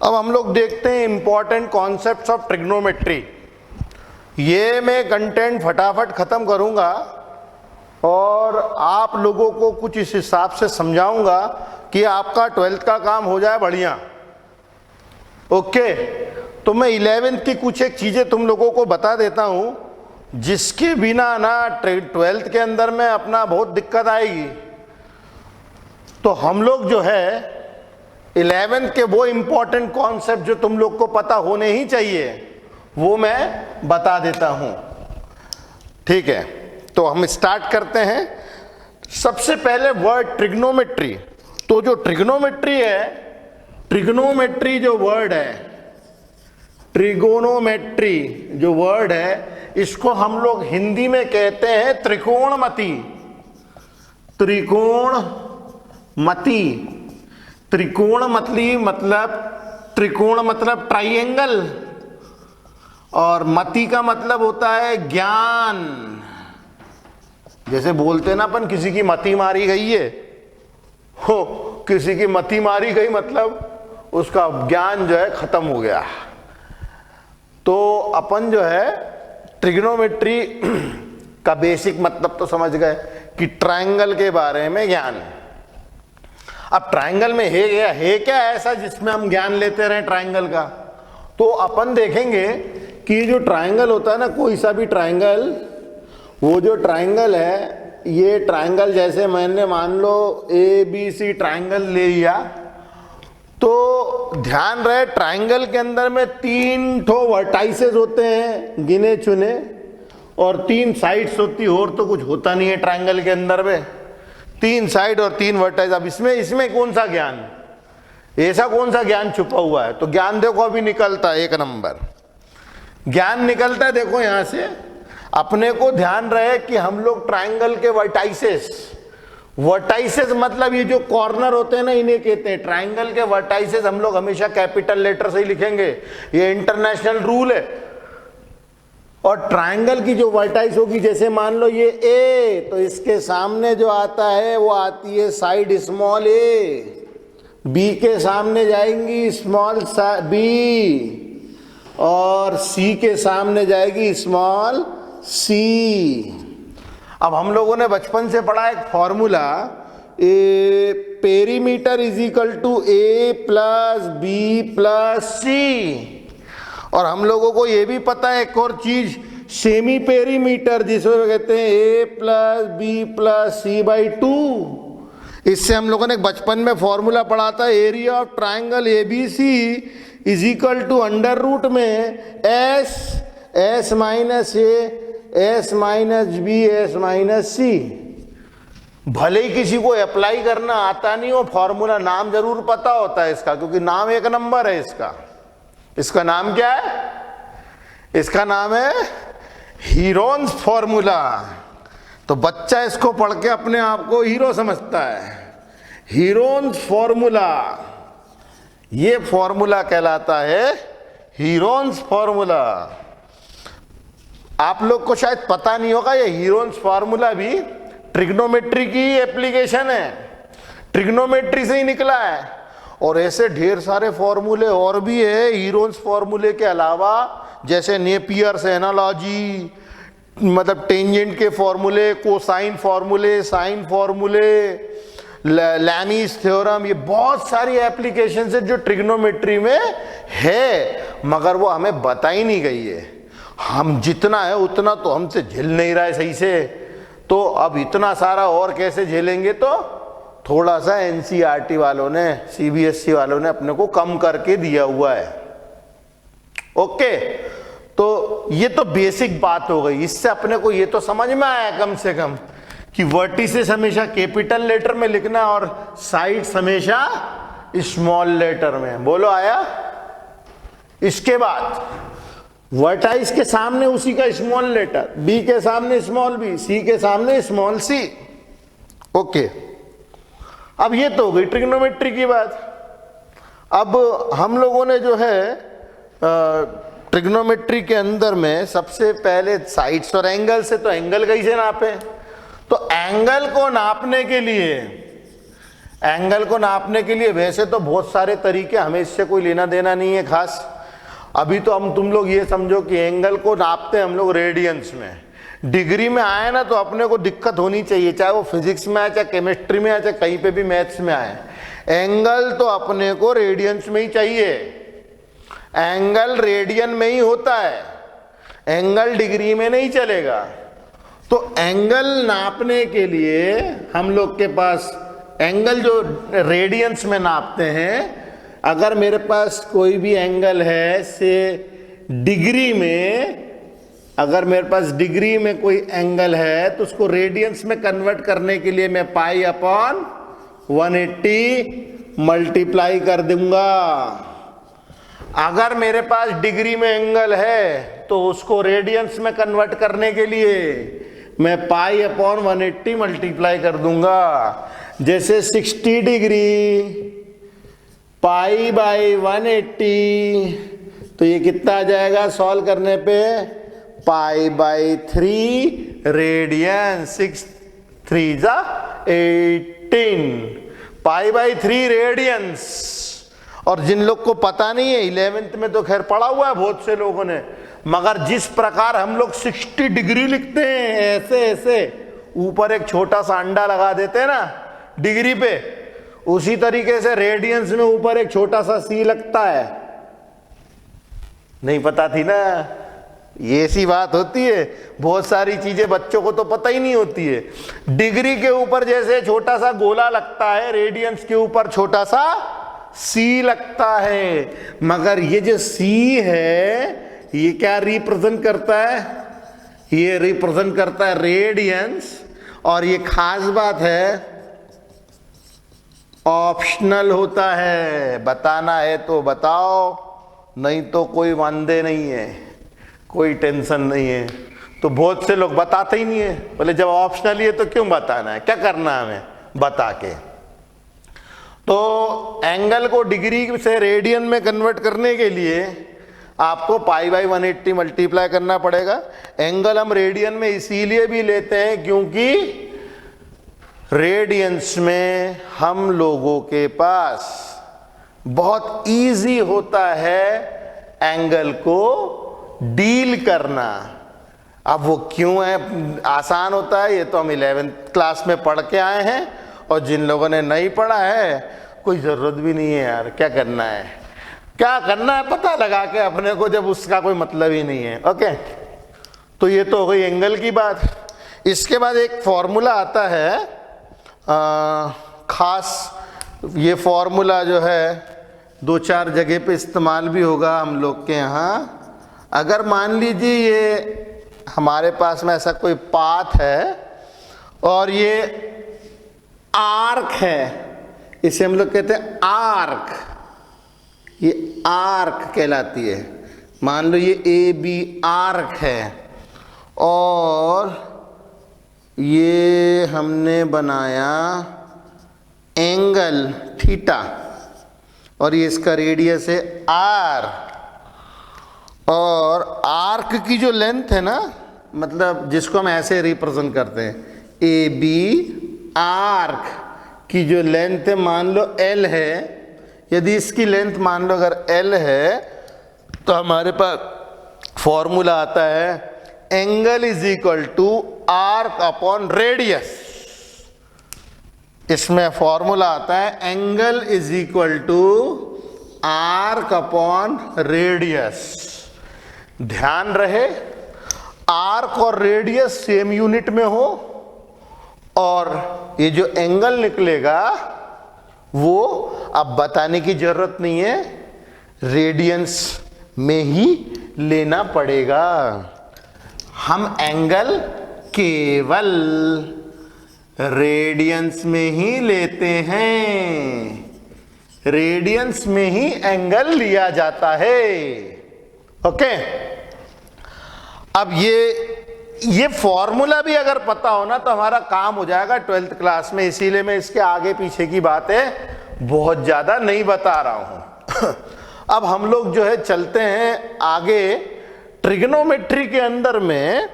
अब हम लोग देखते हैं इंपॉर्टेंट कॉन्सेप्ट्स ऑफ ट्रिग्नोमेट्री। ये मैं कंटेंट फटाफट ख़त्म करूंगा और आप लोगों को कुछ इस हिसाब से समझाऊंगा कि आपका 12th का काम हो जाए बढ़िया। ओके, तो मैं 11th की कुछ एक चीज़ें तुम लोगों को बता देता हूं जिसके बिना ना 12th के अंदर में अपना बहुत दिक्कत आएगी। तो हम लोग जो है 11th के वो इंपॉर्टेंट कॉन्सेप्ट जो तुम लोग को पता होने ही चाहिए वो मैं बता देता हूं। ठीक है, तो हम स्टार्ट करते हैं। सबसे पहले वर्ड ट्रिग्नोमेट्री। तो जो ट्रिग्नोमेट्री है, ट्रिग्नोमेट्री जो वर्ड है, ट्रिगोनोमेट्री जो वर्ड है, इसको हम लोग हिंदी में कहते हैं त्रिकोणमति। त्रिकोणमति, त्रिकोणमति त्रिकोण मतलब ट्राइंगल, और मति का मतलब होता है ज्ञान। जैसे बोलते ना अपन किसी की मति मारी गई है, हो किसी की मति मारी गई मतलब उसका ज्ञान जो है खत्म हो गया। तो अपन जो है ट्रिग्नोमेट्री का बेसिक मतलब तो समझ गए कि ट्रायंगल के बारे में ज्ञान। अब ट्रायंगल में है क्या ऐसा जिसमें हम ज्ञान लेते रहे ट्रायंगल का? तो अपन देखेंगे कि जो ट्रायंगल होता है ना, कोई सा भी ट्रायंगल, वो जो ट्रायंगल है, ये ट्रायंगल जैसे मैंने मान लो ABC ट्रायंगल ले लिया, तो ध्यान रहे ट्रायंगल के अंदर में 3 ठो वर्टाइसेस होते हैं गिने चुने, और 3 साइड्स होती, और तो कुछ होता नहीं है ट्रायंगल के अंदर में। 3 साइड और 3 वर्टाइस। अब इसमें कौन सा ज्ञान, ऐसा कौन सा ज्ञान छुपा हुआ है? तो ज्ञान देखो अभी निकलता है, 1 नंबर ज्ञान निकलता है। देखो यहां से अपने को ध्यान रहे कि हम लोग ट्रायंगल के वर्टाइसेस, वर्टाइसेस मतलब ये जो कॉर्नर होते हैं ना, इन्हें कहते हैं ट्रायंगल के वर्टाइसेस। हम लोग हमेशा कैपिटल लेटर से ही लिखेंगे, ये इंटरनेशनल रूल है। और ट्रायंगल की जो वर्टाइस होगी, जैसे मान लो ये A, तो इसके सामने जो आता है वो आती है साइड स्मॉल a, B के सामने जाएंगी स्मॉल b, और C के सामने जाएगी स्मॉल c। अब हम लोगों ने बचपन से पढ़ा एक formula, a perimeter is equal to A plus B plus C। और हम लोगों को ये भी पता है एक और चीज, सेमी पेरीमीटर, जिसको कहते हैं A plus B plus C by 2। इससे हम लोगों ने बचपन में फॉर्मूला पढ़ा था, area of triangle ABC is equal to under root में S minus A, S minus B, S minus C। भले ही किसी को अप्लाई करना आता नहीं हो फॉर्मूला, नाम जरूर पता होता है इसका, क्योंकि नाम 1 नंबर है इसका। इसका नाम क्या है? इसका नाम है हीरोन्स फॉर्मूला। तो बच्चा इसको पढ़ के अपने आप को हीरो समझता है। हीरोन्स फॉर्मूला, ये फॉर्मूला कहलाता है हीरोन्स फॉर्मूला। आप लोग को शायद पता नहीं होगा, ये हीरोन्स फॉर्मूला भी ट्रिग्नोमेट्री की एप्लीकेशन है, ट्रिग्नोमेट्री से ही निकला है। और ऐसे ढेर सारे फॉर्मूले और भी है हीरोन्स फॉर्मूले के अलावा, जैसे नेपियर्स एनालॉजी, मतलब टेंजेंट के फॉर्मूले, कोसाइन फॉर्मूले, साइन फॉर्मूले, लैमीज थ्योरम, ये बहुत सारी एप्लीकेशन है जो ट्रिग्नोमेट्री में है, मगर वो हमें बताई नहीं गई है। हम जितना है उतना तो हमसे झेल नहीं रहा है सही से, तो अब इतना सारा और कैसे झेलेंगे? तो थोड़ा सा NCERT वालों ने, CBSE वालों ने अपने को कम करके दिया हुआ है। ओके, तो ये तो बेसिक बात हो गई। इससे अपने को ये तो समझ में आया कम से कम कि वर्टिसेस हमेशा कैपिटल लेटर में लिखना और साइड्स हमेशा स्मॉल लेटर में। बोलो आया? इसके बाद वर्टाइस के सामने उसी का स्मॉल लेटर, B के सामने स्मॉल b, C के सामने स्मॉल c। ओके, अब ये तो हो गई ट्रिग्नोमेट्री की बात। अब हम लोगों ने जो है ट्रिग्नोमेट्री के अंदर में सबसे पहले साइड्स और एंगल से, तो एंगल कैसे नापे? तो एंगल को नापने के लिए एंगल को नापने के लिए वैसे तो बहुत सारे तरीके, हमें इससे कोई लेना देना नहीं है खास। अभी तो हम तुम लोग ये समझो कि एंगल को नापते हैं हम लोग रेडियंस में। डिग्री में आए ना तो अपने को दिक्कत होनी चाहिए, चाहे वो फिजिक्स में आए, चाहे केमिस्ट्री में आए, चाहे कहीं पे भी मैथ्स में आए, एंगल तो अपने को रेडियंस में ही चाहिए। एंगल रेडियन में ही होता है, एंगल डिग्री में नहीं चलेगा। तो एंगल नापने के लिए हम लोग के पास एंगल जो रेडियंस में नापते हैं, अगर मेरे पास कोई भी एंगल है से डिग्री में, अगर मेरे पास डिग्री में कोई एंगल है तो उसको रेडियंस में कन्वर्ट करने के लिए मैं पाई अपॉन 180 मल्टीप्लाई कर दूंगा। अगर मेरे पास डिग्री में एंगल है तो उसको रेडियंस में कन्वर्ट करने के लिए मैं पाई अपॉन 180 मल्टीप्लाई कर दूंगा। जैसे 60 डिग्री पाई बाई 180, तो ये कितना आ जाएगा सॉल्व करने पे, पाई बाई 3 रेडियन, 6 3 जा 18, पाई बाई 3 रेडियंस। और जिन लोग को पता नहीं है, 11th में तो खैर पढ़ा हुआ है बहुत से लोगों ने, मगर जिस प्रकार हम लोग 60 डिग्री लिखते हैं ऐसे ऐसे ऊपर एक छोटा सा अंडा लगा देते हैं ना डिग्री पे, उसी तरीके से रेडियंस में ऊपर एक छोटा सा सी लगता है। नहीं पता थी ना, ये सी बात होती है। बहुत सारी चीजें बच्चों को तो पता ही नहीं होती है। डिग्री के ऊपर जैसे छोटा सा गोला लगता है, रेडियंस के ऊपर छोटा सा सी लगता है। मगर ये जो सी है ये क्या रिप्रेजेंट करता है, ये रिप्रेजेंट करता है रेडियंस। और ये खास बात है, ऑप्शनल होता है, बताना है तो बताओ, नहीं तो कोई वांदे नहीं है, कोई टेंशन नहीं है। तो बहुत से लोग बताते ही नहीं है, बोले जब ऑप्शनल ही है तो क्यों बताना है, क्या करना है हमें बता के। तो एंगल को डिग्री से रेडियन में कन्वर्ट करने के लिए आपको पाई बाई 180 मल्टीप्लाई करना पड़ेगा। एंगल हम रेडियन में इसीलिए भी लेते हैं क्योंकि रेडियंस में हम लोगों के पास बहुत इजी होता है एंगल को डील करना। अब वो क्यों है आसान होता है, ये तो हम 11th क्लास में पढ़ के आए हैं, और जिन लोगों ने नहीं पढ़ा है कोई ज़रूरत भी नहीं है यार, क्या करना है, क्या करना है पता लगा के अपने को, जब उसका कोई मतलब ही नहीं है। ओके, तो ये तो हो गई एंगल की बात। इसके बाद एक फॉर्मूला आता है खास, ये फॉर्मूला जो है 2-4 जगह पे इस्तेमाल भी होगा हम लोग के यहाँ। अगर मान लीजिए ये हमारे पास में ऐसा कोई पाथ है और ये आर्क है, इसे हम लोग कहते हैं आर्क, ये आर्क कहलाती है। मान लो ये ए बी आर्क है और ये हमने बनाया एंगल थीटा और ये इसका रेडियस है आर। और आर्क की जो लेंथ है ना, मतलब जिसको हम ऐसे रिप्रेजेंट करते हैं, ए बी आर्क की जो लेंथ है मान लो एल है, यदि इसकी लेंथ मान लो अगर एल है तो हमारे पास फॉर्मूला आता है angle is equal to arc upon radius. इसमें फॉर्मूला आता है angle is equal to arc upon radius. ध्यान रहे आर्क और रेडियस सेम यूनिट में हो, और ये जो एंगल निकलेगा वो अब बताने की जरूरत नहीं है, रेडियंस में ही लेना पड़ेगा। हम एंगल केवल रेडियंस में ही लेते हैं, रेडियंस में ही एंगल लिया जाता है। ओके, अब ये फॉर्मूला भी अगर पता हो ना तो हमारा काम हो जाएगा 12th क्लास में, इसीलिए मैं इसके आगे पीछे की बातें बहुत ज्यादा नहीं बता रहा हूं। अब हम लोग जो है चलते हैं आगे। ट्रिग्नोमेट्री के अंदर में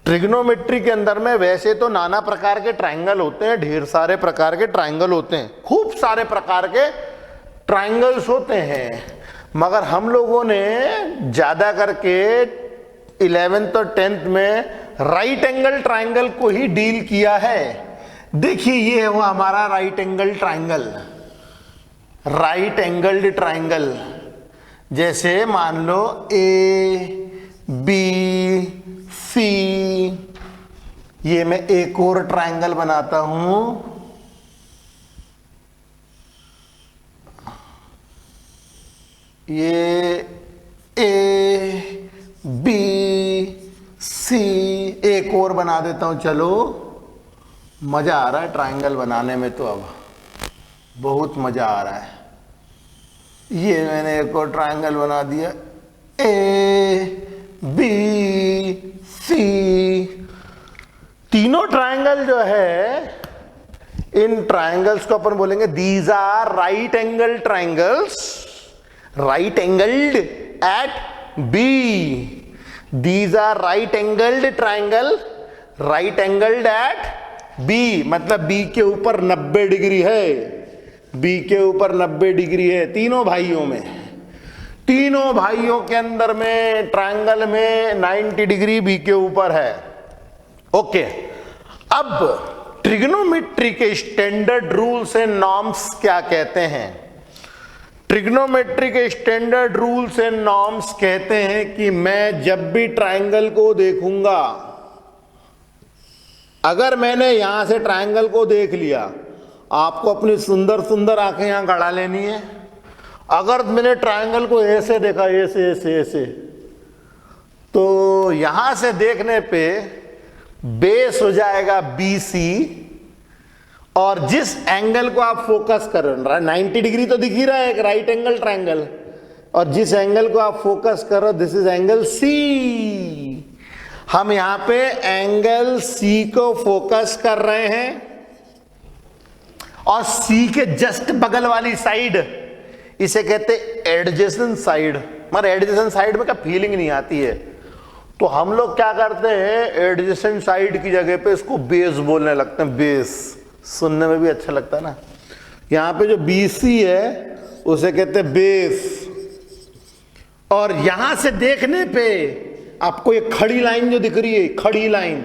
ट्रिग्नोमेट्री के अंदर में वैसे तो नाना प्रकार के ट्रायंगल होते हैं, ढेर सारे प्रकार के ट्रायंगल होते हैं, खूब सारे प्रकार के ट्रायंगल्स होते हैं, मगर हम लोगों ने ज्यादा करके 11th और 10th में राइट एंगल ट्रायंगल को ही डील किया है। देखिए ये है वो हमारा right angle triangle, right angled triangle. जैसे मान लो ए बी सी, ये मैं एक और ट्रायंगल बनाता हूं, ये ए बी सी, एक और बना देता हूं। चलो मजा आ रहा है ट्रायंगल बनाने में, तो अब बहुत मजा आ रहा है। ये मैंने एक और ट्रायंगल बना दिया, ए बी सी। तीनों ट्रायंगल जो है, इन ट्रायंगल्स को अपन बोलेंगे these are right angle triangles, right angled at B. These are right angled triangle, right angled at B, मतलब बी के ऊपर 90 डिग्री है, बी के ऊपर 90 डिग्री है तीनों भाइयों में। तीनों भाइयों के अंदर में ट्रायंगल में 90 डिग्री बी के ऊपर है। ओके, अब ट्रिग्नोमेट्री के स्टैंडर्ड रूल्स एंड नॉर्म्स क्या कहते हैं? ट्रिग्नोमेट्री के स्टैंडर्ड रूल्स एंड नॉर्म्स कहते हैं कि मैं जब भी ट्रायंगल को देखूंगा, अगर मैंने यहां से ट्रायंगल को देख लिया, आपको अपनी सुंदर सुंदर आंखें यहां गड़ा लेनी है। अगर मैंने ट्रायंगल को ऐसे देखा, ऐसे ऐसे ऐसे, तो यहां से देखने पे बेस हो जाएगा BC, और जिस एंगल को आप फोकस कर रहे हो, 90 डिग्री तो दिख ही रहा है, एक राइट एंगल ट्रायंगल, और जिस एंगल को आप फोकस कर रहे हो, दिस इज एंगल C। हम यहां पे एंगल C को फोकस कर रहे हैं, और C के जस्ट बगल वाली साइड, इसे कहते एडजेसेंट साइड। मगर एडजेसेंट साइड में क्या फीलिंग नहीं आती है, तो हम लोग क्या करते हैं, एडजेसेंट साइड की जगह पे इसको बेस बोलने लगते हैं। बेस सुनने में भी अच्छा लगता है ना। यहां पे जो BC है उसे कहते हैं बेस, और यहां से देखने पे आपको ये खड़ी लाइन जो दिख रही है, खड़ी लाइन,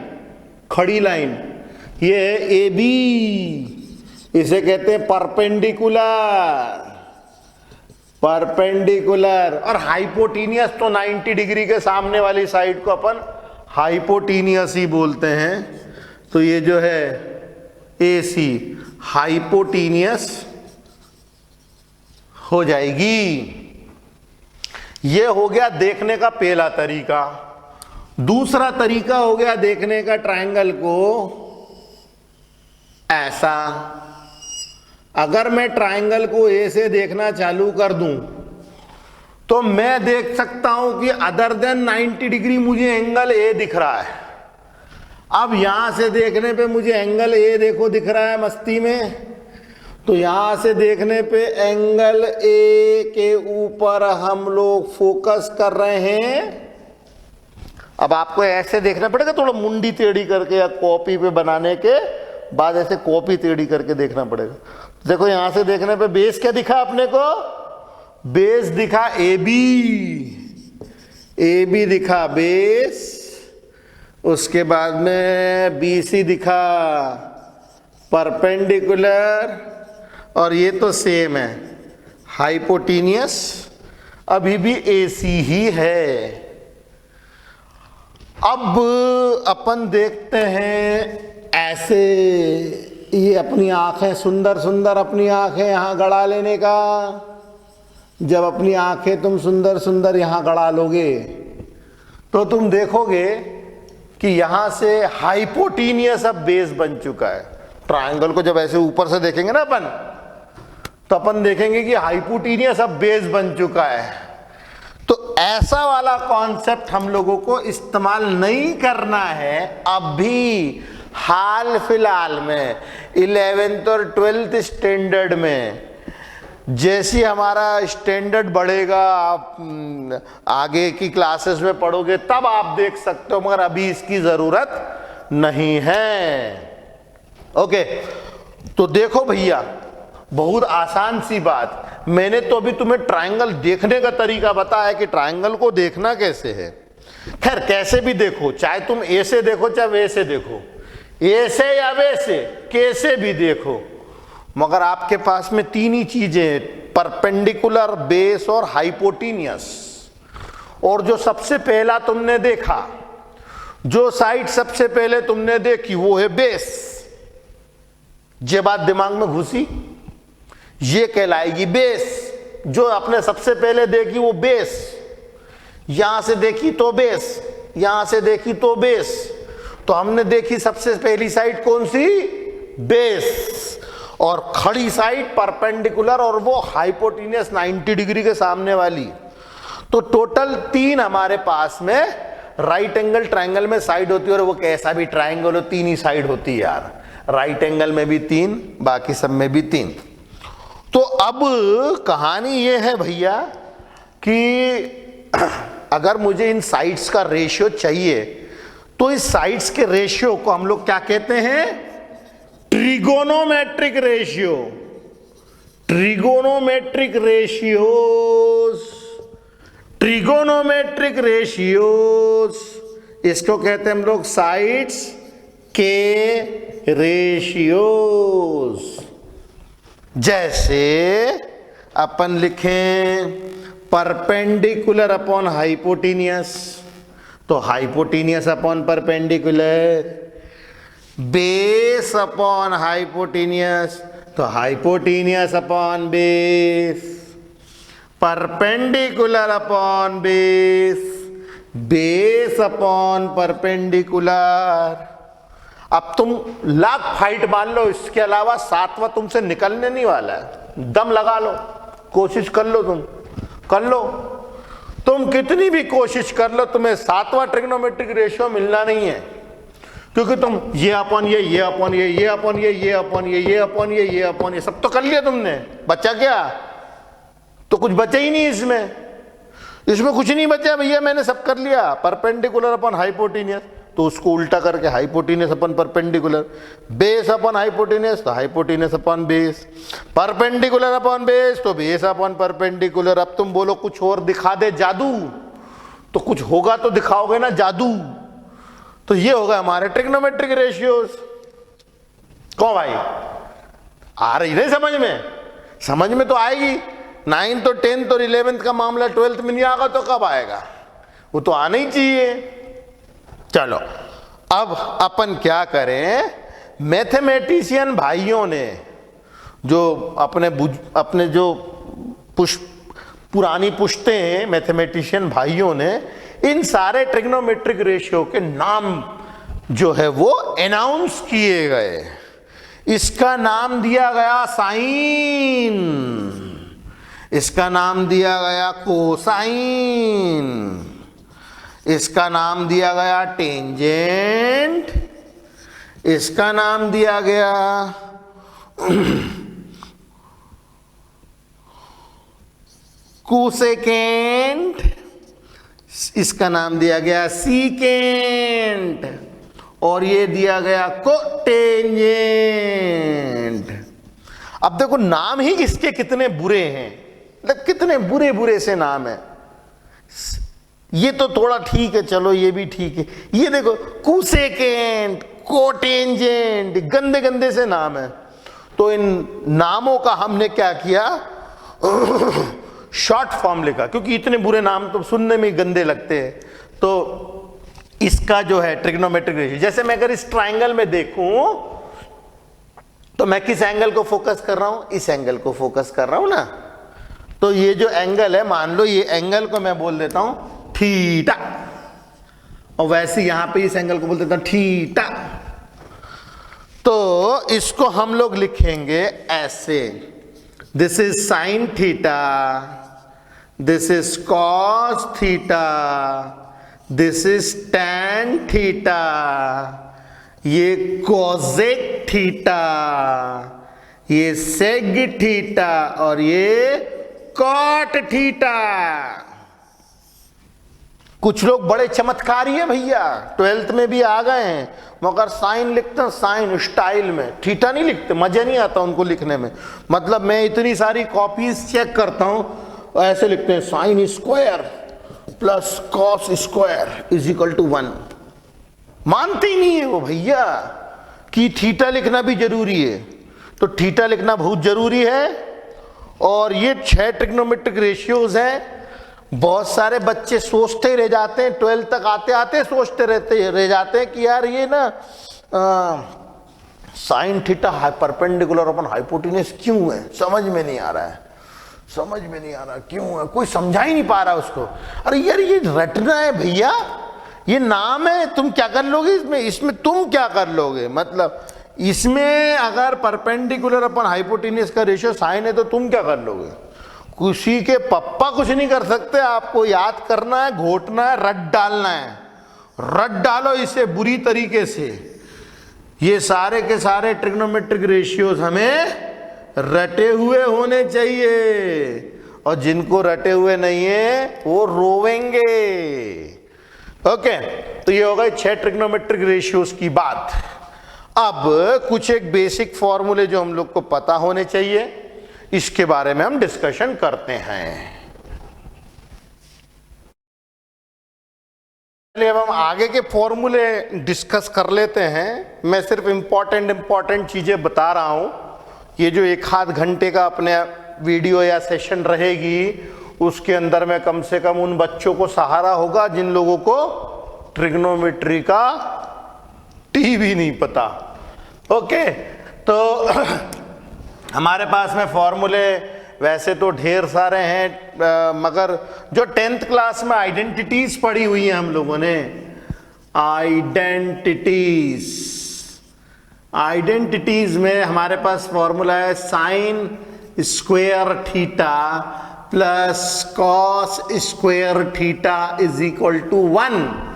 खड़ी लाइन, ये है AB, इसे कहते हैं परपेंडिकुलर, परपेंडिकुलर। और हाइपोटीनियस तो 90 डिग्री के सामने वाली साइड को अपन हाइपोटीनियस ही बोलते हैं। तो ये जो है AC हाइपोटीनियस हो जाएगी। ये हो गया देखने का पहला तरीका। दूसरा तरीका हो गया देखने का ट्रायंगल को ऐसा। अगर मैं ट्रायंगल को ए से देखना चालू कर दूं, तो मैं देख सकता हूं कि अदर देन 90 डिग्री मुझे एंगल ए दिख रहा है। अब यहां से देखने पे मुझे एंगल ए देखो दिख रहा है मस्ती में, तो यहां से देखने पे एंगल ए के ऊपर हम लोग फोकस कर रहे हैं। अब आपको ऐसे देखना पड़ेगा, थोड़ा मुंडी टेढ़ी करके, या कॉपी पे बनाने के बाद ऐसे कॉपी टेढ़ी करके देखना पड़ेगा। देखो यहां से देखने पे बेस क्या दिखा अपने को, बेस दिखा AB, AB दिखा बेस, उसके बाद में BC दिखा परपेंडिकुलर, और ये तो सेम है हाइपोटीनियस, अभी भी AC ही है। अब अपन देखते हैं ऐसे, ये अपनी आंखें सुंदर सुंदर, अपनी आंखें यहां गड़ा लेने का। जब अपनी आंखें तुम सुंदर सुंदर यहां गड़ा लोगे, तो तुम देखोगे कि यहां से हाइपोटीनियस अब बेस बन चुका है। ट्रायंगल को जब ऐसे ऊपर से देखेंगे ना अपन, तो अपन देखेंगे कि हाइपोटीनियस अब बेस बन चुका है। तो ऐसा वाला कॉन्सेप्ट हम लोगों को इस्तेमाल नहीं करना है अभी हाल फिलहाल में 11th और 12th स्टैंडर्ड में। जैसे हमारा स्टैंडर्ड बढ़ेगा, आप आगे की क्लासेस में पढ़ोगे तब आप देख सकते हो, मगर अभी इसकी जरूरत नहीं है। ओके, तो देखो भैया, बहुत आसान सी बात, मैंने तो अभी तुम्हें ट्रायंगल देखने का तरीका बताया कि ट्रायंगल को देखना कैसे है। खैर कैसे भी देखो, चाहे तुम ऐसे देखो चाहे वैसे देखो, ऐसे या वैसे, कैसे भी देखो, मगर आपके पास में तीन ही चीजें, परपेंडिकुलर, बेस और हाइपोटेन्यूस। और जो सबसे पहला तुमने देखा, जो साइड सबसे पहले तुमने देखी वो है बेस। ये बात दिमाग में घुसी, ये कहलाएगी बेस। जो आपने सबसे पहले देखी वो बेस, यहां से देखी तो बेस, यहां से देखी तो बेस। तो हमने देखी सबसे पहली साइड कौन सी? बेस। और खड़ी साइड परपेंडिकुलर, और वो हाइपोटेन्यूस 90 डिग्री के सामने वाली। तो टोटल तीन हमारे पास में राइट एंगल ट्रायंगल में साइड होती है, और वो कैसा भी ट्रायंगल हो तीन ही साइड होती है यार। राइट एंगल में भी तीन, बाकी सब में भी तीन। तो अब कहानी ये है भैया कि अगर मुझे इन साइड्स का रेशियो चाहिए, तो इस साइड्स के रेशियो को हम लोग क्या कहते हैं? Trigonometric ratio. Trigonometric ratios, trigonometric ratios, इसको कहते हैं हम लोग साइड्स के रेशियोज। जैसे अपन लिखें परपेंडिकुलर अपॉन हाइपोटेन्यूस, तो hypotenuse upon perpendicular, base upon hypotenuse, तो hypotenuse upon base, perpendicular upon base, base upon perpendicular. अब तुम लाख फाइट मान लो, इसके अलावा सातवां तुमसे निकलने नहीं वाला है। दम लगा लो, कोशिश कर लो, तुम कर लो, तुम कितनी भी कोशिश कर लो, तुम्हें सातवां ट्रिग्नोमेट्रिक रेशियो मिलना नहीं है। क्योंकि तुम ये अपन ये अपन ये अपन ये अपन ये अपन ये अपन ये सब तो कर लिया तुमने, बचा क्या? तो कुछ बचा ही नहीं इसमें, इसमें कुछ नहीं बचा भैया, मैंने सब कर लिया। परपेंडिकुलर अपन हाइपोटेन्यूस, तो उसको उल्टा करके हाइपोटेन्यूस अपन परपेंडिकुलर, बेस अपन हाइपोटेन्यूस, तो hypotenuse upon base, perpendicular upon base, तो बेस अपन परपेंडिकुलर। अब तुम बोलो कुछ और दिखा दे जादू, तो कुछ होगा तो दिखाओगे ना जादू। तो ये होगा हमारे ट्रिग्नोमेट्रिक रेशियोज। कौन भाई, आ रही नहीं समझ में? समझ में तो आएगी। 9th और 10th और 11th का मामला 12th में नहीं आएगा तो कब आएगा? वो तो आना ही चाहिए। चलो अब अपन क्या करें, मैथमेटिशियन भाइयों ने जो अपने जो पुरानी पुश्ते हैं, मैथमेटिशियन भाइयों ने इन सारे ट्रिग्नोमेट्रिक रेशियो के नाम जो है वो अनाउंस किए गए। इसका नाम दिया गया साइन, इसका नाम दिया गया कोसाइन, इसका नाम दिया गया टेंजेंट, इसका नाम दिया गया कोसेकेंट, इसका नाम दिया गया सीकेंट, और ये दिया गया कोटेंजेंट। अब देखो नाम ही इसके कितने बुरे हैं, मतलब कितने बुरे बुरे से नाम है। ये तो थोड़ा ठीक है, चलो ये भी ठीक है। ये देखो कोसेकेंट, कोटेंजेंट, गंदे गंदे से नाम है। तो इन नामों का हमने क्या किया, शॉर्ट फॉर्म लिखा, क्योंकि इतने बुरे नाम तो सुनने में गंदे लगते हैं। तो इसका जो है ट्रिग्नोमेट्रिक रेशियो, जैसे मैं अगर इस ट्रायंगल में देखूं तो मैं किस एंगल को फोकस कर रहा हूं? इस एंगल को फोकस कर रहा हूं ना। तो ये जो एंगल है, मान लो ये एंगल को मैं बोल देता हूं थीटा, और वैसे यहां पे इस एंगल को बोल देता हूं थीटा। तो इसको हम लोग लिखेंगे ऐसे, this is sine theta, this is cos theta, this is tan theta, ये कोसेक थीटा, ये सेग थीटा और ये कॉट थीटा। कुछ लोग बड़े चमत्कारी है भैया, 12th में भी आ गए हैं, मगर साइन लिखते हैं साइन स्टाइल में, थीटा नहीं लिखते, मजा नहीं आता उनको लिखने में। मतलब मैं इतनी सारी कॉपीज चेक करता हूं, ऐसे लिखते हैं sine square plus cos square is equal to 1। मानते ही नहीं है वो भैया कि थीटा लिखना भी जरूरी है। तो थीटा लिखना बहुत जरूरी है। और ये 6 ट्रिग्नोमेट्रिक रेशियोज हैं। बहुत सारे बच्चे सोचते ही रह जाते हैं, 12 तक आते आते सोचते रह जाते हैं कि यार ये ना sine theta perpendicular upon hypotenuse क्यों है, समझ में नहीं आ रहा है, समझ में नहीं आ रहा क्यों है, कोई समझा ही नहीं पा रहा उसको। अरे यार ये रटना है भैया, ये नाम है, तुम क्या कर लोगे इसमें तुम क्या कर लोगे। मतलब इसमें अगर परपेंडिकुलर अपन हाइपोटेन्यूज का रेशियो साइन है तो तुम क्या कर लोगे। किसी के पप्पा कुछ नहीं कर सकते, आपको याद करना है, घोटना है, रट डालना है। रट डालो इसे बुरी तरीके से। ये सारे के सारे ट्रिग्नोमेट्रिक रेशियोज हमें रटे हुए होने चाहिए, और जिनको रटे हुए नहीं है वो रोवेंगे। ओके, तो ये हो गई 6 ट्रिग्नोमेट्रिक रेशियोज की बात। अब कुछ एक बेसिक फॉर्मूले जो हम लोग को पता होने चाहिए, इसके बारे में हम डिस्कशन करते हैं। चलिए अब हम आगे के फॉर्मूले डिस्कस कर लेते हैं। मैं सिर्फ इंपॉर्टेंट चीजें बता रहा हूं। ये जो 1 घंटे का अपने वीडियो या सेशन रहेगी, उसके अंदर में कम से कम उन बच्चों को सहारा होगा जिन लोगों को ट्रिग्नोमेट्री का टी भी नहीं पता। ओके, तो हमारे पास में फॉर्मूले वैसे तो ढेर सारे हैं, मगर जो 10th क्लास में आइडेंटिटीज पढ़ी हुई हैं हम लोगों ने, आइडेंटिटीज में हमारे पास फॉर्मूला है sine square theta plus cos square theta is equal to 1।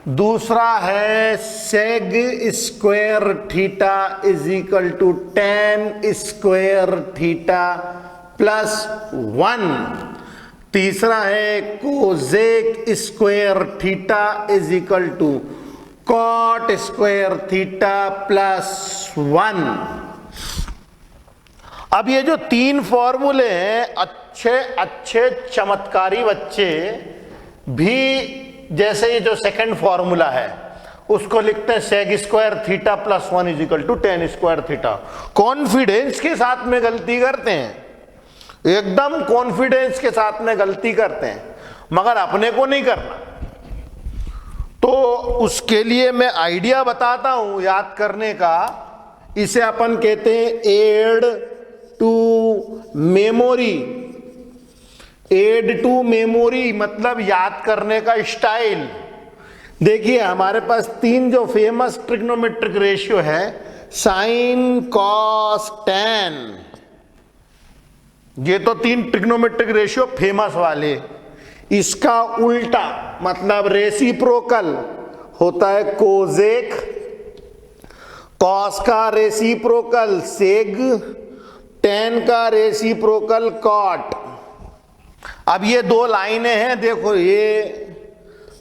दूसरा है sec square theta is equal to tan square theta plus 1। तीसरा है cosec square theta is equal to cot square theta plus 1। अब ये जो 3 फॉर्मूले हैं, अच्छे चमत्कारी बच्चे भी, जैसे ये जो सेकंड फॉर्मूला है उसको लिखते हैं sec square theta plus 1 is equal to tan square theta. Confidence के साथ में गलती करते हैं, एकदम कॉन्फिडेंस के साथ में गलती करते हैं, मगर अपने को नहीं करना। तो उसके लिए मैं आइडिया बताता हूं याद करने का। इसे अपन कहते हैं add to memory. Add to memory मतलब याद करने का स्टाइल। देखिए हमारे पास 3 जो फेमस ट्रिग्नोमेट्रिक रेशियो है, साइन कॉस टेन, ये तो 3 ट्रिग्नोमेट्रिक रेशियो फेमस वाले। इसका उल्टा मतलब रेसिप्रोकल होता है कोजेक, कॉस का रेसिप्रोकल सेग, टेन का रेसिप्रोकल कॉट। अब ये 2 लाइनें हैं, देखो ये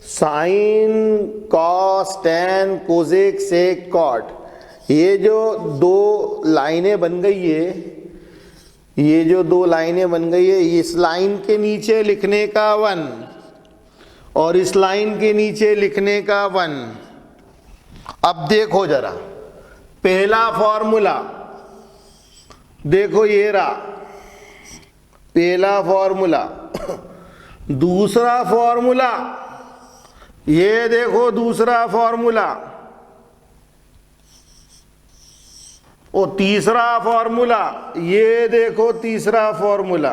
sine cos tan cosec sec cot, ये जो 2 लाइनें बन गई है, ये जो 2 लाइनें बन गई है, इस लाइन के नीचे लिखने का 1 और इस लाइन के नीचे लिखने का 1। अब देखो जरा पहला फॉर्मूला, देखो ये रहा पहला फॉर्मूला। दूसरा फॉर्मूला, ये देखो दूसरा फॉर्मूला। और तीसरा फॉर्मूला, ये देखो तीसरा फॉर्मूला।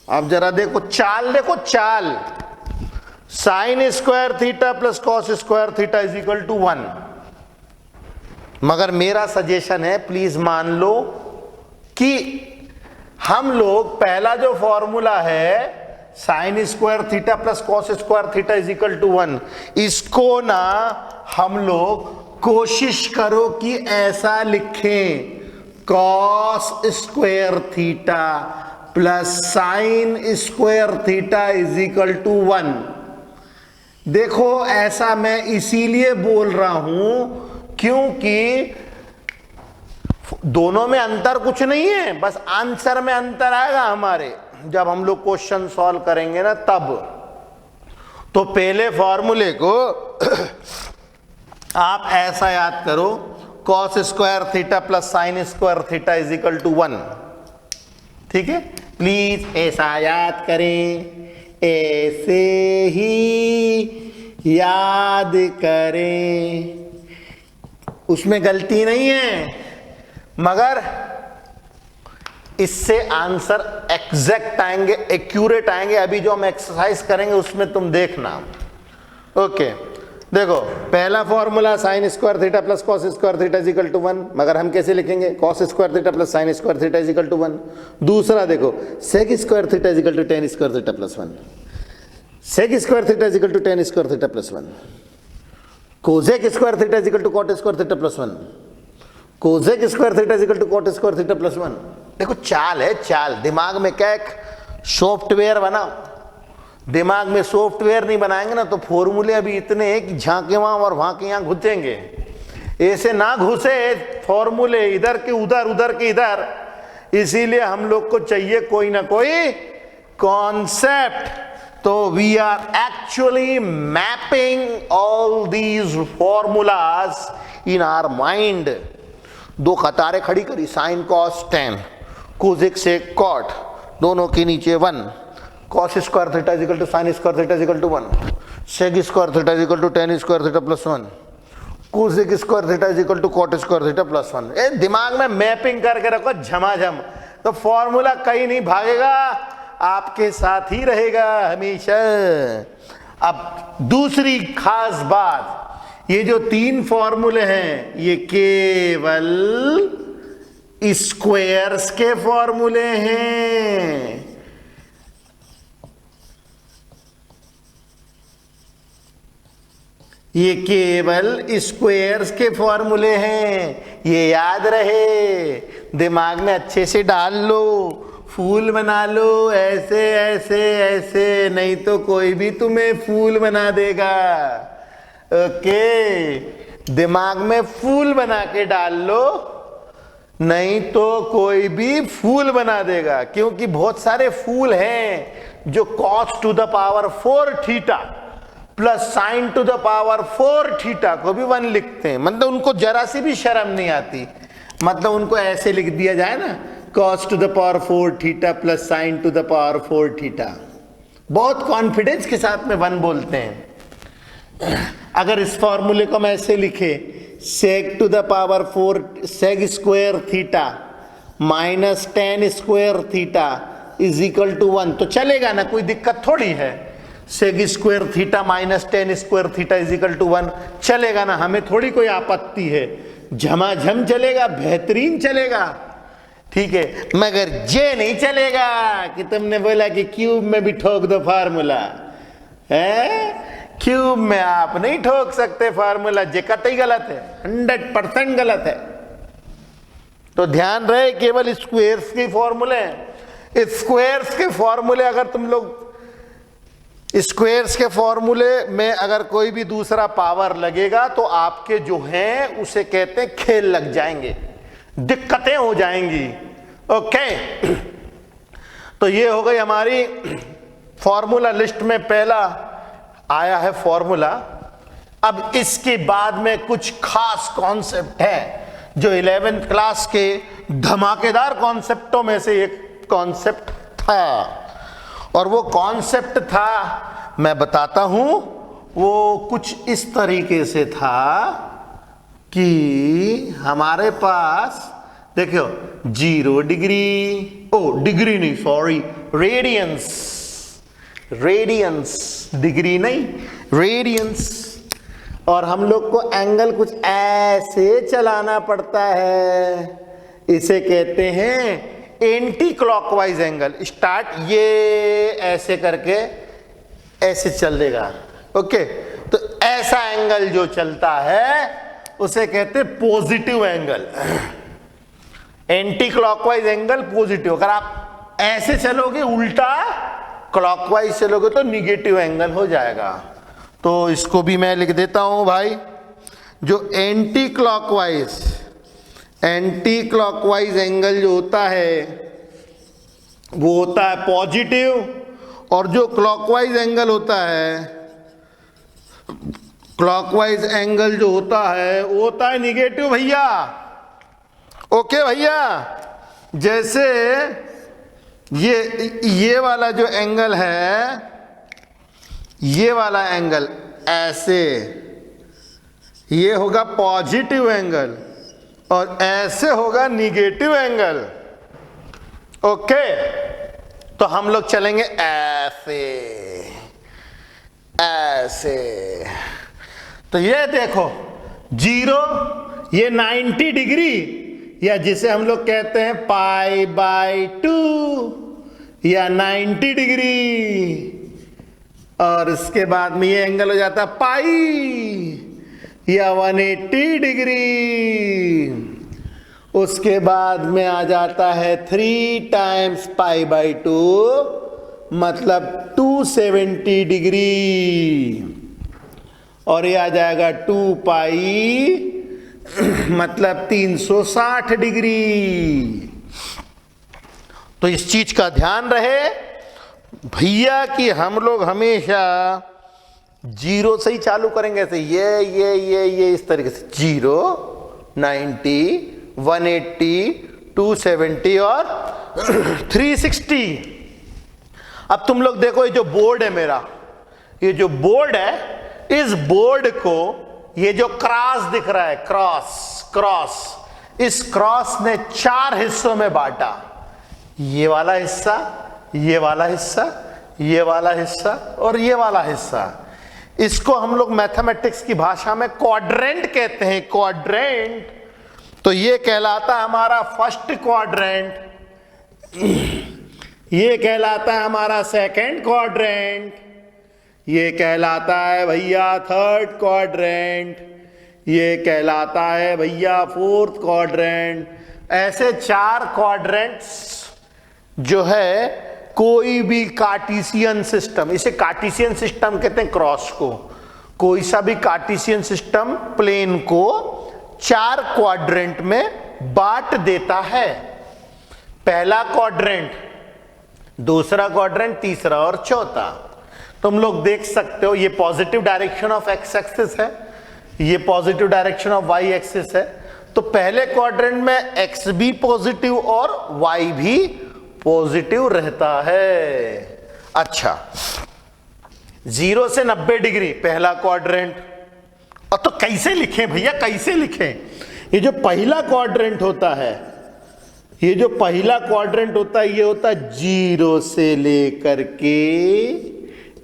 अब जरा देखो चाल, देखो चाल, sine square theta plus cos square theta is equal to 1। मगर मेरा सजेशन है, प्लीज मान लो कि हम लोग पहला जो फॉर्मूला है sine square theta plus cos square theta is equal to 1, इसको ना हम लोग कोशिश करो कि ऐसा लिखें, cos square theta plus sine square theta is equal to 1। देखो ऐसा मैं इसीलिए बोल रहा हूं क्योंकि दोनों में अंतर कुछ नहीं है, बस आंसर में अंतर आएगा हमारे जब हम लोग क्वेश्चन सॉल्व करेंगे ना तब। तो पहले फॉर्मूले को आप ऐसा याद करो, cos square theta plus sine square theta is equal to 1। ठीक है, प्लीज ऐसा याद करें, ऐसे ही याद करें, उसमें गलती नहीं है, मगर इससे आंसर एग्जैक्ट आएंगे, एक्यूरेट आएंगे। अभी जो हम एक्सरसाइज करेंगे उसमें तुम देखना। ओके, देखो पहला formula sine square theta plus cos square theta is equal to 1, मगर हम कैसे लिखेंगे, cos square theta plus sine square theta is equal to 1। दूसरा देखो sec square theta is equal to tan square theta plus 1, sec square theta is equal to tan square theta plus 1, cosec square theta is equal to cot square theta plus 1, cosec square theta is equal to cot square theta plus 1। देखो चाल है, चाल, दिमाग में क्या एक software बनाओ। दिमाग में सॉफ्टवेयर नहीं बनाएंगे ना तो फॉर्मूले अभी इतने हैं कि झांके वहां और वहां के यहां घुसेंगे। ऐसे ना घुसे फॉर्मूले इधर के उधर, उधर के इधर। इसीलिए हम लोग को चाहिए कोई ना कोई कॉन्सेप्ट। तो we are actually mapping all these formulas in our mind. दो कतारें खड़ी करी, sine cos tan, cosec sec cot, दोनों के नीचे 1, cos square theta is equal to sine square theta is equal to 1, sec square theta is equal to tan square theta plus 1, cosec square theta is equal to cot square theta plus 1। ए दिमाग में mapping करके रखो झमाझम, तो formula कहीं नहीं भागेगा, आपके साथ ही रहेगा हमेशा। अब दूसरी खास बात, ये जो 3 फॉर्मूले हैं ये केवल स्क्वायर्स के फॉर्मूले हैं। ये केवल स्क्वायर्स के फॉर्मूले हैं, ये याद रहे, दिमाग में अच्छे से डाल लो, फूल बना लो, ऐसे ऐसे ऐसे, नहीं तो कोई भी तुम्हें फूल बना देगा। ओके, दिमाग में फूल बना के डाल लो, नहीं तो कोई भी फूल बना देगा। क्योंकि बहुत सारे फूल हैं जो cos to the power 4 theta plus sine to the power 4 theta को भी 1 लिखते हैं, मतलब उनको जरा सी भी शर्म नहीं आती। मतलब उनको ऐसे लिख दिया जाए ना, cos to the power 4 theta plus sine to the power 4 theta, बहुत कॉन्फिडेंस के साथ में 1 बोलते हैं। अगर इस फॉर्मूले को हम ऐसे लिखे, sec to the power 4 sec square theta minus tan square theta is equal to 1, तो चलेगा ना, कोई दिक्कत थोड़ी है। Sec square theta minus tan square theta is equal to 1 चलेगा ना, हमें थोड़ी कोई आपत्ति है, झमाझम चलेगा, बेहतरीन चलेगा। ठीक है, मगर ये नहीं चलेगा कि तुमने बोला कि क्यूब में भी ठोक दो फार्मूला है। क्यूब में आप नहीं ठोक सकते फार्मूला, जे कतई गलत है, 100% गलत है। तो ध्यान रहे केवल स्क्वायर्स के फॉर्मूले हैं। स्क्वायर्स के फॉर्मूले अगर तुम लोग स्क्वायर्स के फॉर्मूले में अगर कोई भी दूसरा पावर लगेगा तो आपके जो हैं उसे कहते हैं खेल लग जाएंगे, दिक्कतें हो जाएंगी। ओके, तो ये हो गई हमारी फॉर्मूला लिस्ट में पहला आया है फॉर्मूला। अब इसके बाद में कुछ खास कॉन्सेप्ट है जो 11th क्लास के धमाकेदार कॉन्सेप्टों में से एक कॉन्सेप्ट था, और वो कॉन्सेप्ट था, मैं बताता हूं, वो कुछ इस तरीके से था कि हमारे पास देखो 0 डिग्री, डिग्री नहीं, सॉरी, रेडियंस, रेडियंस, डिग्री नहीं, रेडियंस, और हम लोग को एंगल कुछ ऐसे चलाना पड़ता है, इसे कहते हैं एंटी क्लॉकवाइज एंगल। स्टार्ट ये ऐसे करके ऐसे चलेगा। ओके, तो ऐसा एंगल जो चलता है उसे कहते positive angle. Anti clockwise angle positive. अगर आप ऐसे चलोगे उल्टा क्लॉकवाइज चलोगे तो निगेटिव एंगल हो जाएगा। तो इसको भी मैं लिख देता हूं भाई, जो एंटी क्लॉकवाइज एंगल जो होता है वो होता है पॉजिटिव, और जो क्लॉकवाइज एंगल होता है, क्लॉकवाइज एंगल जो होता है वो होता है निगेटिव भैया। ओके भैया, जैसे ये वाला जो एंगल है, ये वाला एंगल ऐसे, ये होगा पॉजिटिव एंगल और ऐसे होगा निगेटिव एंगल। ओके, तो हम लोग चलेंगे ऐसे ऐसे। तो ये देखो 0, ये 90 डिग्री, या जिसे हम लोग कहते हैं π/2 या 90 डिग्री, और इसके बाद में ये एंगल हो जाता है पाई या 180 डिग्री। उसके बाद में आ जाता है 3 टाइम्स π/2 मतलब 270 डिग्री, और ये आ जाएगा 2 पाई मतलब 360 डिग्री। तो इस चीज का ध्यान रहे भैया कि हम लोग हमेशा 0 से ही चालू करेंगे। ऐसे ये इस तरीके से 0, 90, 180, 270 और 360। अब तुम लोग देखो, ये जो बोर्ड है मेरा, ये जो बोर्ड है, इस बोर्ड को ये जो क्रॉस दिख रहा है, क्रॉस, इस क्रॉस ने 4 हिस्सों में बांटा। ये वाला हिस्सा, ये वाला हिस्सा, ये वाला हिस्सा और ये वाला हिस्सा। इसको हम लोग मैथमेटिक्स की भाषा में क्वाड्रेंट कहते हैं, क्वाड्रेंट। तो ये कहलाता है हमारा फर्स्ट क्वाड्रेंट, ये कहलाता है हमारा सेकंड क्वाड्रेंट, ये कहलाता है भैया थर्ड क्वाड्रेंट, ये कहलाता है भैया फोर्थ क्वाड्रेंट। ऐसे 4 क्वाड्रेंट्स जो है कोई भी कार्टेशियन सिस्टम, इसे कार्टेशियन सिस्टम कहते हैं क्रॉस को, कोई सा भी कार्टेशियन सिस्टम प्लेन को 4 क्वाड्रेंट में बांट देता है। पहला क्वाड्रेंट, दूसरा क्वाड्रेंट, तीसरा और चौथा। तुम लोग देख सकते हो, ये positive direction of X axis है, ये positive direction of Y axis है। तो पहले क्वाड्रेंट में एक्स भी पॉजिटिव और वाई भी पॉजिटिव रहता है। अच्छा, 0 से 90 डिग्री पहला क्वाड्रेंट। और तो कैसे लिखें भैया, कैसे लिखें? ये जो पहला क्वाड्रेंट होता है, ये जो पहला क्वाड्रेंट होता है, ये होता है 0 से लेकर के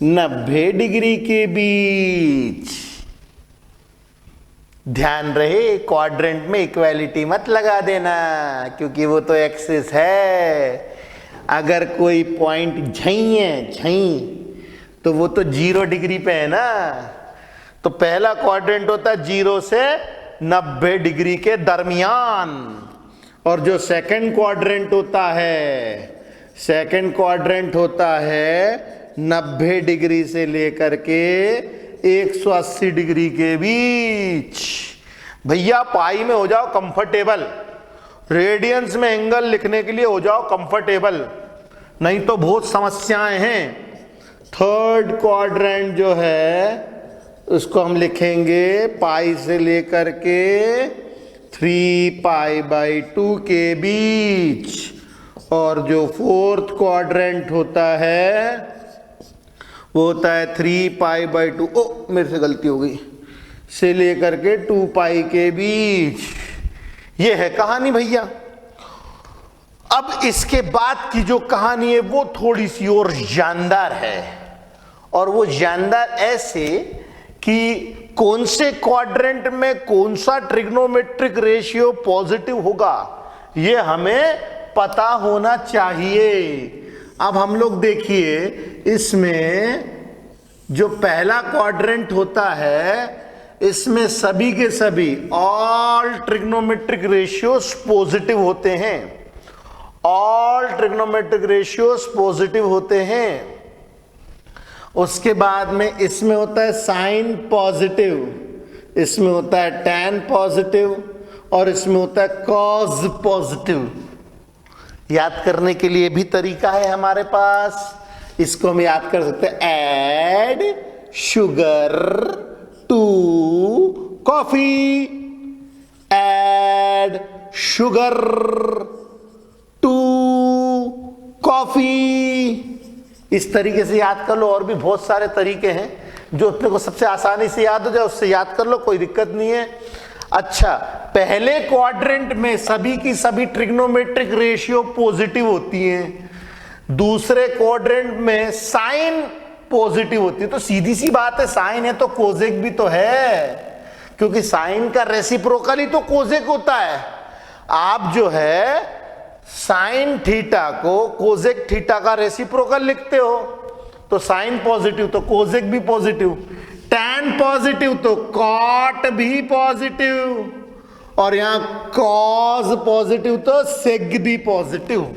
90 डिग्री के बीच। ध्यान रहे, क्वाड्रेंट में इक्वालिटी मत लगा देना, क्योंकि वो तो एक्सिस है। अगर कोई पॉइंट झई तो वो तो 0 डिग्री पे है ना। तो पहला क्वाड्रेंट होता है 0 से 90 डिग्री के दरमियान, और जो सेकंड क्वाड्रेंट होता है, सेकंड क्वाड्रेंट होता है 90 डिग्री से लेकर के 180 डिग्री के बीच। भैया पाई में हो जाओ कंफर्टेबल, रेडियंस में एंगल लिखने के लिए हो जाओ कंफर्टेबल, नहीं तो बहुत समस्याएं हैं। थर्ड क्वाड्रेंट जो है उसको हम लिखेंगे पाई से लेकर के 3π/2 के बीच, और जो फोर्थ क्वाड्रेंट होता है वो होता है 3π/2, ओ मेरे से गलती हो गई, से लेकर के 2π के बीच। ये है कहानी भैया। अब इसके बाद की जो कहानी है वो थोड़ी सी और जानदार है, और वो जानदार ऐसे कि कौन से क्वाड्रेंट में कौन सा ट्रिग्नोमेट्रिक रेशियो पॉजिटिव होगा, ये हमें पता होना चाहिए। अब हम लोग देखिए, इसमें जो पहला क्वाड्रेंट होता है इसमें सभी के सभी ऑल ट्रिग्नोमेट्रिक रेशियोज पॉजिटिव होते हैं, ऑल ट्रिग्नोमेट्रिक रेशियोज पॉजिटिव होते हैं। उसके बाद में इसमें होता है साइन पॉजिटिव, इसमें होता है टैन पॉजिटिव और इसमें होता है कॉज पॉजिटिव। याद करने के लिए भी तरीका है हमारे पास, इसको हम याद कर सकते हैं, add sugar to coffee, add sugar to coffee. इस तरीके से याद कर लो। और भी बहुत सारे तरीके हैं जो अपने को सबसे आसानी से याद हो जाए उससे याद कर लो, कोई दिक्कत नहीं है। अच्छा, पहले क्वाड्रेंट में सभी की सभी ट्रिग्नोमेट्रिक रेशियो पॉजिटिव होती हैं, दूसरे क्वाड्रेंट में साइन पॉजिटिव होती है। तो सीधी सी बात है, साइन है तो कोजेक भी तो है, क्योंकि साइन का रेसिप्रोकल ही तो कोजेक होता है। आप जो है साइन थीटा को कोजेक थीटा का रेसिप्रोकल लिखते हो, तो साइन पॉजिटिव तो कोजेक भी पॉजिटिव, टैन पॉजिटिव तो कॉट भी पॉजिटिव, और यहां कॉज पॉजिटिव तो सेग भी पॉजिटिव।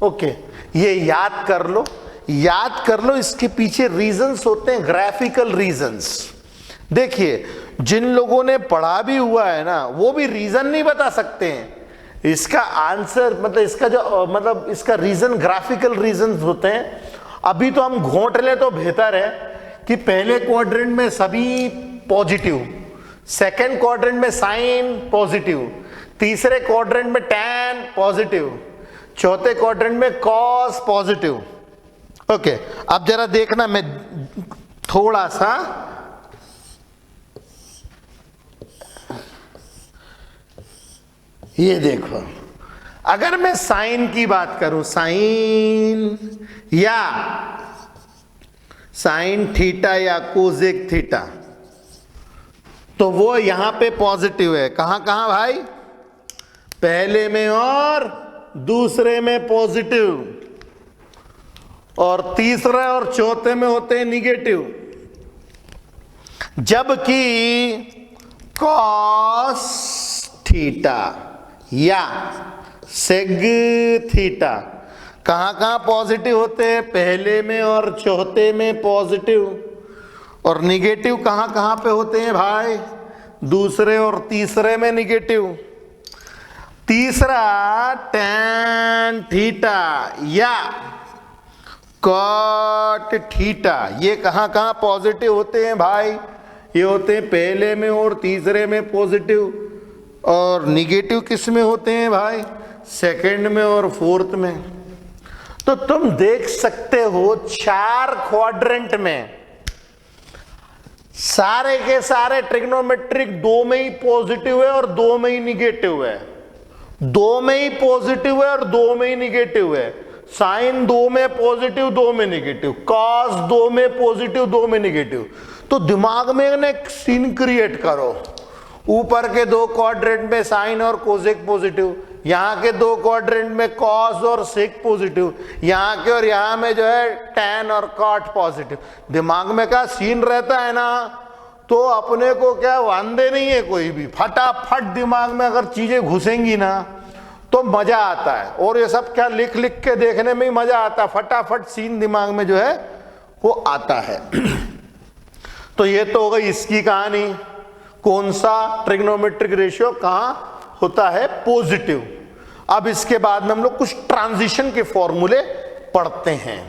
ओके, ये याद कर लो, याद कर लो। इसके पीछे रीजंस होते हैं, ग्राफिकल रीजंस। देखिए, जिन लोगों ने पढ़ा भी हुआ है ना, वो भी रीजन नहीं बता सकते हैं। इसका आंसर मतलब इसका जो मतलब इसका रीजन ग्राफिकल रीजंस होते हैं। अभी तो हम घोंट ले तो बेहतर है कि पहले क्वाड्रेंट में सभी पॉजिटिव, सेकेंड क्वाड्रेंट में साइन पॉजिटिव, तीसरे क्वाड्रेंट में टैन पॉजिटिव, चौथे क्वाड्रेंट में कॉस पॉजिटिव। ओके, अब जरा देखना, मैं थोड़ा सा ये देखो, अगर मैं साइन की बात करूं, साइन या साइन थीटा या कोजेक थीटा, तो वो यहां पे पॉजिटिव है। कहां कहां भाई? पहले में और दूसरे में पॉजिटिव, और तीसरे और चौथे में होते हैं निगेटिव। जबकि कॉस थीटा या सेग थीटा कहां कहां पॉजिटिव होते हैं? पहले में और चौथे में पॉजिटिव, और निगेटिव कहां कहां पे होते हैं भाई? दूसरे और तीसरे में निगेटिव। तीसरा टैन थीटा या कॉट थीटा, ये कहां कहां पॉजिटिव होते हैं भाई? ये होते हैं पहले में और तीसरे में पॉजिटिव, और निगेटिव किस में होते हैं भाई? सेकंड में और फोर्थ में। तो तुम देख सकते हो, चार क्वाड्रेंट में सारे के सारे ट्रिग्नोमेट्रिक दो में ही पॉजिटिव है और दो में ही निगेटिव है, दो में ही पॉजिटिव है और दो में ही निगेटिव है। साइन दो में पॉजिटिव, दो में निगेटिव, कॉस दो में पॉजिटिव, दो में निगेटिव। तो दिमाग में एक सीन क्रिएट करो, ऊपर के दो क्वाड्रेंट में साइन और कोसेक पॉजिटिव, यहाँ के दो क्वाड्रेंट में कॉस और सेक पॉजिटिव, यहाँ के और यहाँ में जो है टैन और कॉट पॉजिटिव। दिमाग में क्या सीन रहता है ना, तो अपने को क्या वांदे नहीं है कोई भी, फटाफट दिमाग में अगर चीजें घुसेंगी ना तो मजा आता है। और ये सब क्या लिख लिख के देखने में ही मजा आता है, फटाफट सीन दिमाग में जो है वो आता है। तो ये तो हो गई इसकी कहानी, कौन सा ट्रिग्नोमेट्रिक रेशियो कहां होता है पॉजिटिव। अब इसके बाद में हम लोग कुछ ट्रांजिशन के फॉर्मूले पढ़ते हैं।